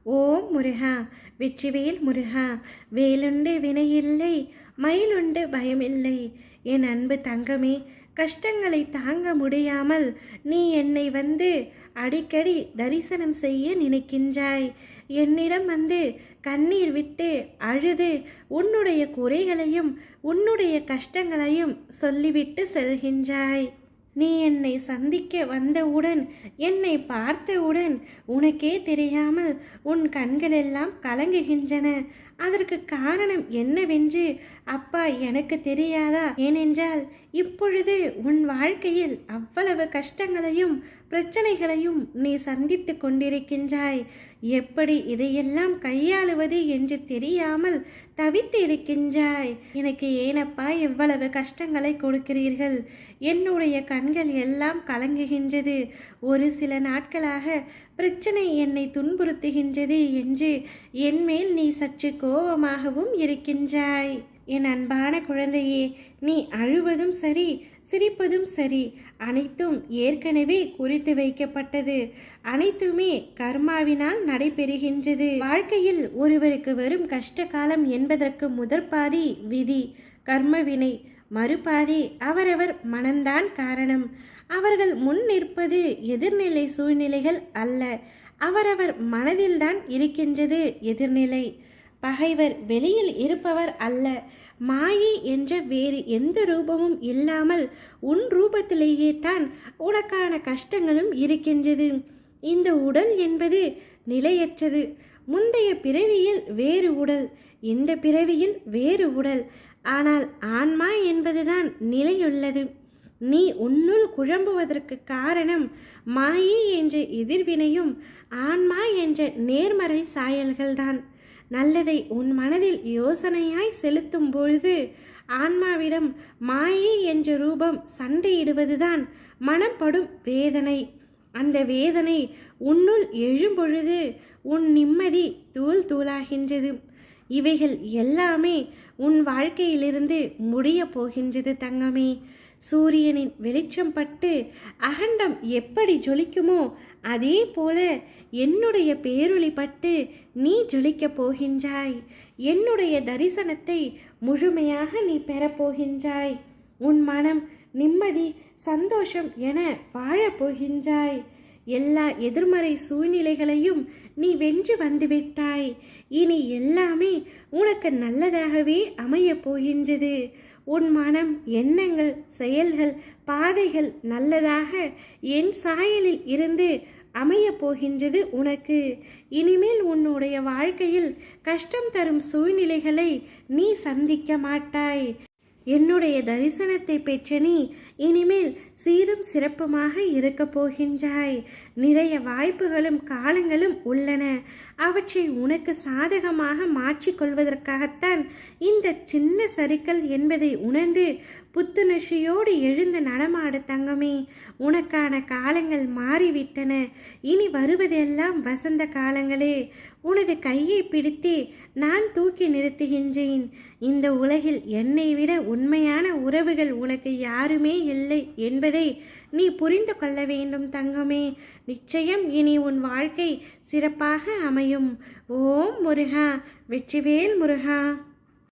ஓம் முருகா, வெற்றிவேல் முருகா. வேலுண்டு வினையில்லை, மயிலுண்டு பயமில்லை. என் அன்பு தங்கமே, கஷ்டங்களை தாங்க முடியாமல் நீ என்னை வந்து அடிக்கடி தரிசனம் செய்ய நினைக்கின்றாய். என்னிடம் வந்து கண்ணீர் விட்டு அழுது உன்னுடைய குறைகளையும் உன்னுடைய கஷ்டங்களையும் சொல்லிவிட்டு செல்கின்றாய். நீ என்னை சந்திக்க வந்தவுடன், என்னை பார்த்தவுடன் உனக்கே தெரியாமல் உன் கண்களெல்லாம் கலங்குகின்றன. அதற்கு காரணம் என்னவென்று அப்பா எனக்கு தெரியாதா? ஏனென்றால் இப்பொழுது உன் வாழ்க்கையில் அவ்வளவு கஷ்டங்களையும் பிரச்சனைகளையும் நீ சந்தித்து கொண்டிருக்கின்றாய். எப்படி இதையெல்லாம் கையாளுவது என்று தெரியாமல் தவித்து இருக்கின்றாய். எனக்கு ஏனப்பா எவ்வளவு கஷ்டங்களை கொடுக்கிறீர்கள்? என்னுடைய கண்கள் எல்லாம் கலங்குகின்றது. ஒரு சில நாட்களாக பிரச்சனை என்னை துன்புறுத்துகின்றது என்று என்மேல் நீ சற்று கோபமாகவும் இருக்கின்றாய். என் அன்பான குழந்தையே, நீ அழுவதும் சரி, சிரிப்பதும் சரி, அனைத்தும் ஏற்கனவே குறித்து வைக்கப்பட்டது. அனைத்துமே கர்மாவினால் நடைபெறுகின்றது. வாழ்க்கையில் ஒருவருக்கு வரும் கஷ்ட காலம் என்பதற்கு முதற்பாதி விதி, கர்மவினை, மறுபாதி அவரவர் மனம்தான் காரணம். அவர்கள் முன் நிற்பது எதிர்நிலை சூழ்நிலைகள் அல்ல, அவரவர் மனதில்தான் இருக்கின்றது எதிர்நிலை. பகைவர் வெளியில் இருப்பவர் அல்ல. மாயை என்ற வேறு எந்த ரூபமும் இல்லாமல் உன் ரூபத்திலேயே தான் உனக்கான கஷ்டங்களும் இருக்கின்றது. இந்த உடல் என்பது நிலையற்றது. முந்தைய பிறவியில் வேறு உடல், இந்த பிறவியில் வேறு உடல். ஆனால் ஆன்மா என்பதுதான் நிலையுள்ளது. நீ உன்னுள் குழம்புவதற்கு காரணம் மாயை என்ற எதிர்வினையும் ஆன்மா என்ற நேர்மறை சாயல்கள்தான். நல்லதை உன் மனதில் யோசனையாய் செலுத்தும் பொழுது ஆன்மாவிடம் மாயை என்ற ரூபம் சண்டையிடுவதுதான் மனப்படும் வேதனை. அந்த வேதனை உன்னுள் எழும்பொழுது உன் நிம்மதி தூள் தூளாகின்றது. இவைகள் எல்லாமே உன் வாழ்க்கையிலிருந்து முடிய போகின்றது தங்கமே. சூரியனின் வெளிச்சம் பட்டு அகண்டம் எப்படி ஜொலிக்குமோ அதே போல என்னுடைய பேரொளி பட்டு நீ ஜொலிக்கப் போகின்றாய். என்னுடைய தரிசனத்தை முழுமையாக நீ பெறப்போகின்றாய். உன் மனம் நிம்மதி, சந்தோஷம் என வாழப்போகின்றாய். எல்லா எதிர்மறை சூழ்நிலைகளையும் நீ வென்று வந்துவிட்டாய். இனி எல்லாமே உனக்கு நல்லதாகவே அமையப் போகின்றது. உன் மனம், எண்ணங்கள், செயல்கள், பாதைகள் நல்லதாக என் சாயலில் இருந்து அமையப் போகின்றது உனக்கு. இனிமேல் உன்னுடைய வாழ்க்கையில் கஷ்டம் தரும் சூழ்நிலைகளை நீ சந்திக்க மாட்டாய். என்னுடைய தரிசனத்தை பெற்ற நீ இனிமேல் சீரும் சிறப்புமாக இருக்க போகின்றாய். நிறைய வாய்ப்புகளும் காலங்களும் உள்ளன. அவற்றை உனக்கு சாதகமாக மாற்றிக்கொள்வதற்காகத்தான் இந்த சின்ன சறுக்கல் என்பதை உணர்ந்து புத்துணர்ச்சியோடு எழுந்து நடமாடு தங்கமே. உனக்கான காலங்கள் மாறிவிட்டன. இனி வருவதெல்லாம் வசந்த காலங்களே. உனது கையை பிடித்தே நான் தூக்கி நிறுத்துகின்றேன். இந்த உலகில் என்னை விட உண்மையான உறவுகள் உனக்கு யாருமே இல்லை என்பதை நீ புரிந்து கொள்ள வேண்டும் தங்கமே. நிச்சயம் இனி உன் வாழ்க்கை சிறப்பாக அமையும். ஓம் முருகா, வெற்றிவேல் முருகா.